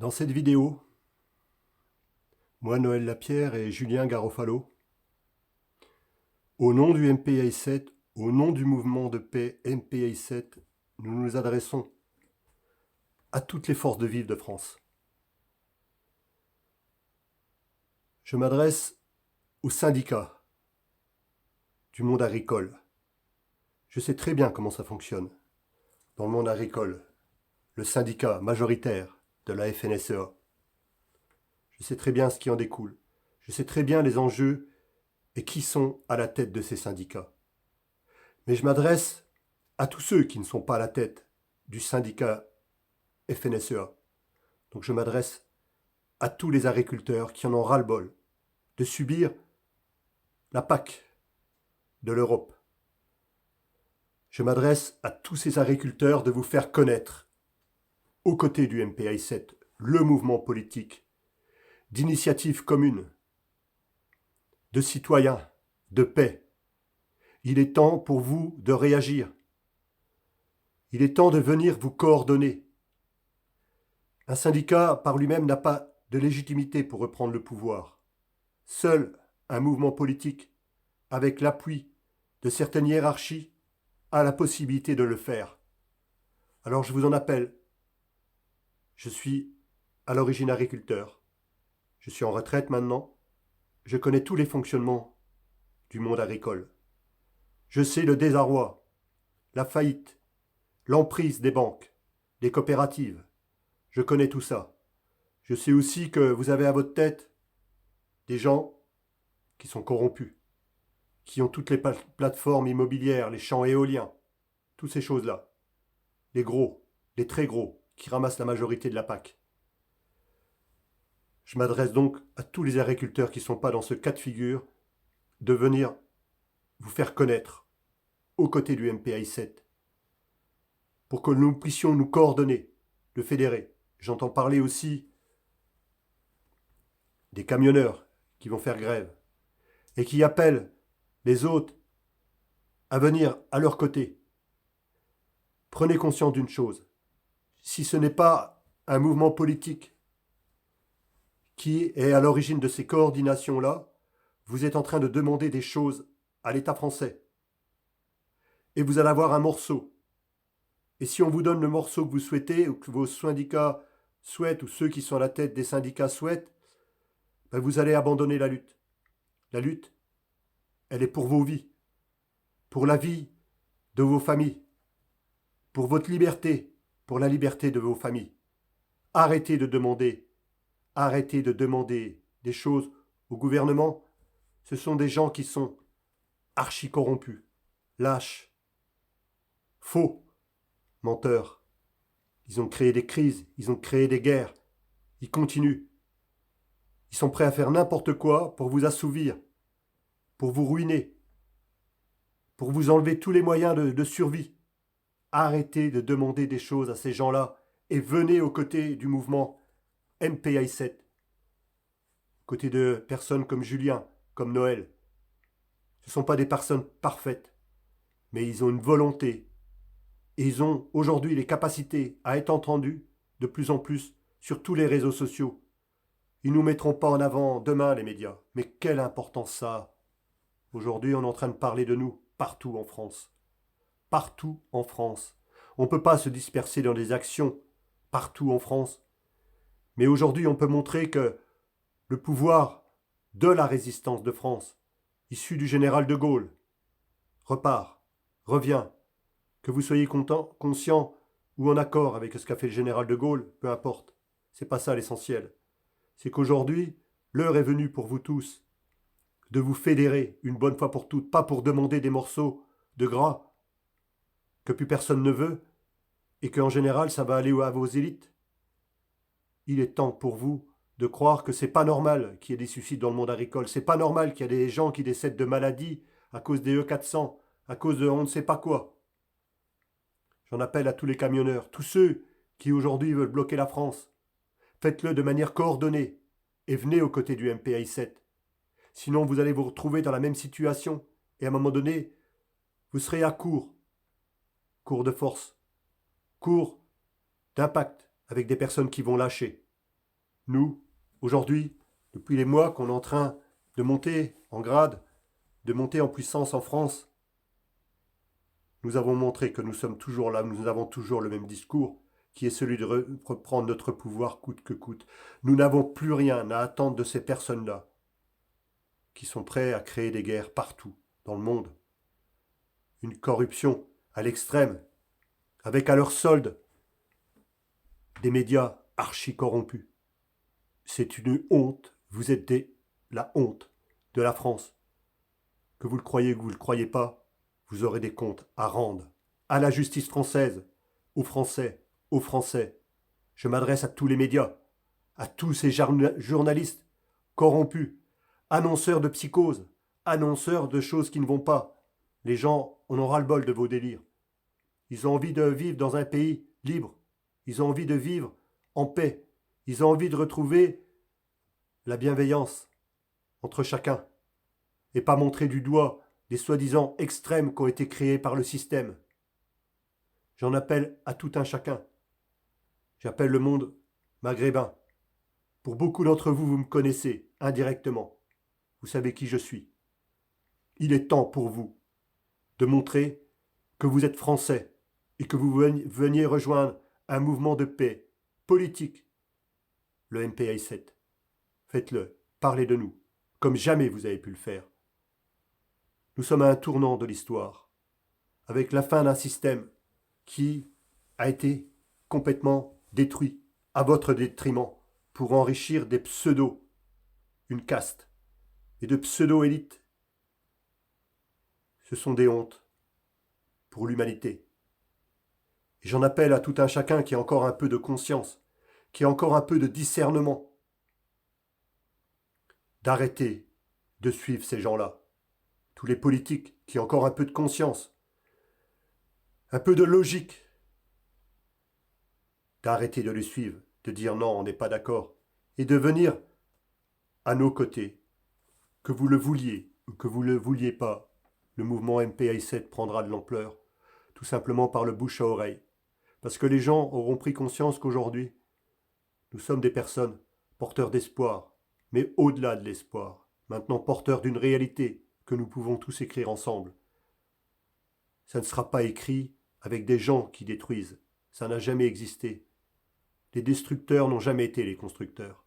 Dans cette vidéo, moi Noël Lapierre et Julien Garofalo, au nom du MPI7, au nom du mouvement de paix MPI7, nous nous adressons à toutes les forces de vivre de France. Je m'adresse aux syndicats du monde agricole. Je sais très bien comment ça fonctionne dans le monde agricole, le syndicat majoritaire de la FNSEA. Je sais très bien ce qui en découle. Je sais très bien les enjeux et qui sont à la tête de ces syndicats. Mais je m'adresse à tous ceux qui ne sont pas à la tête du syndicat FNSEA. Donc je m'adresse à tous les agriculteurs qui en ont ras-le-bol de subir la PAC de l'Europe. Je m'adresse à tous ces agriculteurs de vous faire connaître, aux côtés du MPI7, le mouvement politique d'initiative commune, de citoyens, de paix. Il est temps pour vous de réagir. Il est temps de venir vous coordonner. Un syndicat par lui-même n'a pas de légitimité pour reprendre le pouvoir. Seul un mouvement politique, avec l'appui de certaines hiérarchies, a la possibilité de le faire. Alors je vous en appelle. Je suis à l'origine agriculteur. Je suis en retraite maintenant. Je connais tous les fonctionnements du monde agricole. Je sais le désarroi, la faillite, l'emprise des banques, des coopératives. Je connais tout ça. Je sais aussi que vous avez à votre tête des gens qui sont corrompus, qui ont toutes les plateformes immobilières, les champs éoliens, toutes ces choses-là. Les gros, les très gros, qui ramassent la majorité de la PAC. Je m'adresse donc à tous les agriculteurs qui ne sont pas dans ce cas de figure de venir vous faire connaître aux côtés du MPI7 pour que nous puissions nous coordonner, le fédérer. J'entends parler aussi des camionneurs qui vont faire grève et qui appellent les autres à venir à leur côté. Prenez conscience d'une chose, si ce n'est pas un mouvement politique qui est à l'origine de ces coordinations-là, vous êtes en train de demander des choses à l'État français. Et vous allez avoir un morceau. Et si on vous donne le morceau que vous souhaitez, ou que vos syndicats souhaitent, ou ceux qui sont à la tête des syndicats souhaitent, ben vous allez abandonner la lutte. La lutte, elle est pour vos vies, pour la vie de vos familles, pour votre liberté, pour la liberté de vos familles. Arrêtez de demander des choses au gouvernement. Ce sont des gens qui sont archi corrompus, lâches, faux, menteurs. Ils ont créé des crises, ils ont créé des guerres. Ils continuent. Ils sont prêts à faire n'importe quoi pour vous assouvir, pour vous ruiner, pour vous enlever tous les moyens de survie. Arrêtez de demander des choses à ces gens-là et venez aux côtés du mouvement MPI7, aux côtés de personnes comme Julien, comme Noël. Ce ne sont pas des personnes parfaites, mais ils ont une volonté et ils ont aujourd'hui les capacités à être entendus de plus en plus sur tous les réseaux sociaux. Ils ne nous mettront pas en avant demain, les médias. Mais quelle importance ça a. Aujourd'hui, on est en train de parler de nous partout en France. Partout en France. On ne peut pas se disperser dans des actions partout en France. Mais aujourd'hui, on peut montrer que le pouvoir de la résistance de France, issu du général de Gaulle, repart, revient. Que vous soyez conscient ou en accord avec ce qu'a fait le général de Gaulle, peu importe. C'est pas ça l'essentiel. C'est qu'aujourd'hui, l'heure est venue pour vous tous de vous fédérer une bonne fois pour toutes, pas pour demander des morceaux de gras que plus personne ne veut et qu'en général ça va aller à vos élites. Il est temps pour vous de croire que c'est pas normal qu'il y ait des suicides dans le monde agricole, c'est pas normal qu'il y ait des gens qui décèdent de maladies à cause des E400, à cause de on ne sait pas quoi. J'en appelle à tous les camionneurs, tous ceux qui aujourd'hui veulent bloquer la France. Faites-le de manière coordonnée et venez aux côtés du MPI7. Sinon, vous allez vous retrouver dans la même situation et à un moment donné, vous serez à court de force, court d'impact avec des personnes qui vont lâcher. Nous, aujourd'hui, depuis les mois qu'on est en train de monter en grade, de monter en puissance en France, nous avons montré que nous sommes toujours là, nous avons toujours le même discours, qui est celui de reprendre notre pouvoir coûte que coûte. Nous n'avons plus rien à attendre de ces personnes-là, qui sont prêtes à créer des guerres partout dans le monde. Une corruption à l'extrême, avec à leur solde des médias archi corrompus. C'est une honte, vous êtes la honte de la France. Que vous le croyez ou que vous ne le croyez pas, vous aurez des comptes à rendre. À la justice française, aux Français, aux Français. Je m'adresse à tous les médias, à tous ces journalistes corrompus, annonceurs de psychose, annonceurs de choses qui ne vont pas. Les gens, on en ras-le-bol de vos délires. Ils ont envie de vivre dans un pays libre. Ils ont envie de vivre en paix. Ils ont envie de retrouver la bienveillance entre chacun et pas montrer du doigt les soi-disant extrêmes qui ont été créés par le système. J'en appelle à tout un chacun. J'appelle le monde maghrébin. Pour beaucoup d'entre vous, vous me connaissez indirectement. Vous savez qui je suis. Il est temps pour vous de montrer que vous êtes français et que vous veniez rejoindre un mouvement de paix politique, le MPI7. Faites-le, parlez de nous, comme jamais vous avez pu le faire. Nous sommes à un tournant de l'histoire, avec la fin d'un système qui a été complètement détruit à votre détriment pour enrichir des pseudos, une caste et de pseudo-élites. Ce sont des hontes pour l'humanité. Et j'en appelle à tout un chacun qui a encore un peu de conscience, qui a encore un peu de discernement, d'arrêter de suivre ces gens-là. Tous les politiques qui ont encore un peu de conscience, un peu de logique, d'arrêter de les suivre, de dire non, on n'est pas d'accord, et de venir à nos côtés. Que vous le vouliez ou que vous ne le vouliez pas, le mouvement MPI7 prendra de l'ampleur, tout simplement par le bouche à oreille. Parce que les gens auront pris conscience qu'aujourd'hui, nous sommes des personnes porteurs d'espoir, mais au-delà de l'espoir, maintenant porteurs d'une réalité que nous pouvons tous écrire ensemble. Ça ne sera pas écrit avec des gens qui détruisent. Ça n'a jamais existé. Les destructeurs n'ont jamais été les constructeurs.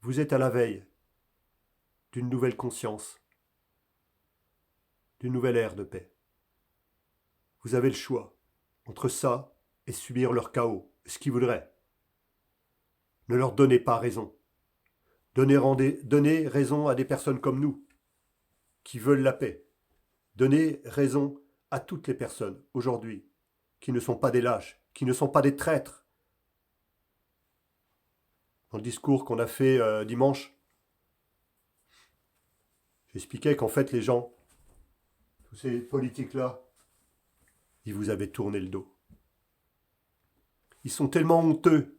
Vous êtes à la veille d'une nouvelle conscience, d'une nouvelle ère de paix. Vous avez le choix entre ça et subir leur chaos, ce qu'ils voudraient. Ne leur donnez pas raison. Donnez raison à des personnes comme nous, qui veulent la paix. Donnez raison à toutes les personnes, aujourd'hui, qui ne sont pas des lâches, qui ne sont pas des traîtres. Dans le discours qu'on a fait dimanche, j'expliquais qu'en fait les gens, tous ces politiques-là, ils vous avaient tourné le dos. Ils sont tellement honteux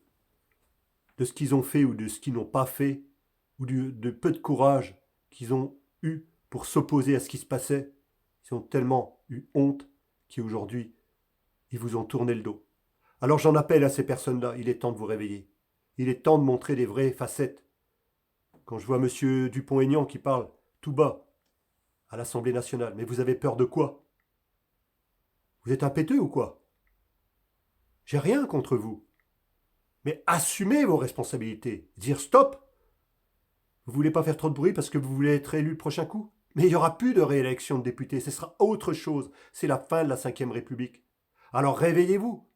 de ce qu'ils ont fait ou de ce qu'ils n'ont pas fait, ou de peu de courage qu'ils ont eu pour s'opposer à ce qui se passait. Ils ont tellement eu honte qu'aujourd'hui, ils vous ont tourné le dos. Alors j'en appelle à ces personnes-là, il est temps de vous réveiller. Il est temps de montrer les vraies facettes. Quand je vois M. Dupont-Aignan qui parle tout bas à l'Assemblée nationale, mais vous avez peur de quoi? Vous êtes impéteux ou quoi? J'ai rien contre vous. Mais assumez vos responsabilités. Dire stop. Vous voulez pas faire trop de bruit parce que vous voulez être élu le prochain coup? Mais il n'y aura plus de réélection de députés. Ce sera autre chose. C'est la fin de la Ve République. Alors réveillez-vous.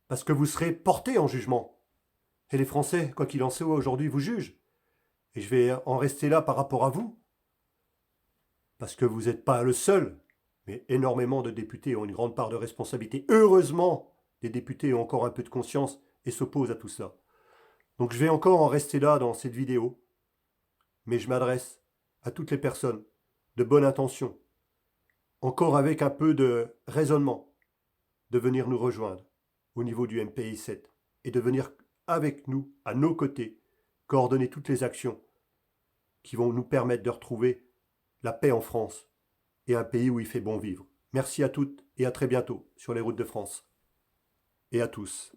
Parce que vous serez portés en jugement. Et les Français, quoi qu'il en soit aujourd'hui, vous jugent. Et je vais en rester là par rapport à vous. Parce que vous n'êtes pas le seul. Mais énormément de députés ont une grande part de responsabilité. Heureusement, les députés ont encore un peu de conscience et s'opposent à tout ça. Donc je vais encore en rester là dans cette vidéo. Mais je m'adresse à toutes les personnes de bonne intention, encore avec un peu de raisonnement, de venir nous rejoindre au niveau du MPI7 et de venir avec nous, à nos côtés, coordonner toutes les actions qui vont nous permettre de retrouver la paix en France et un pays où il fait bon vivre. Merci à toutes et à très bientôt sur les routes de France. Et à tous.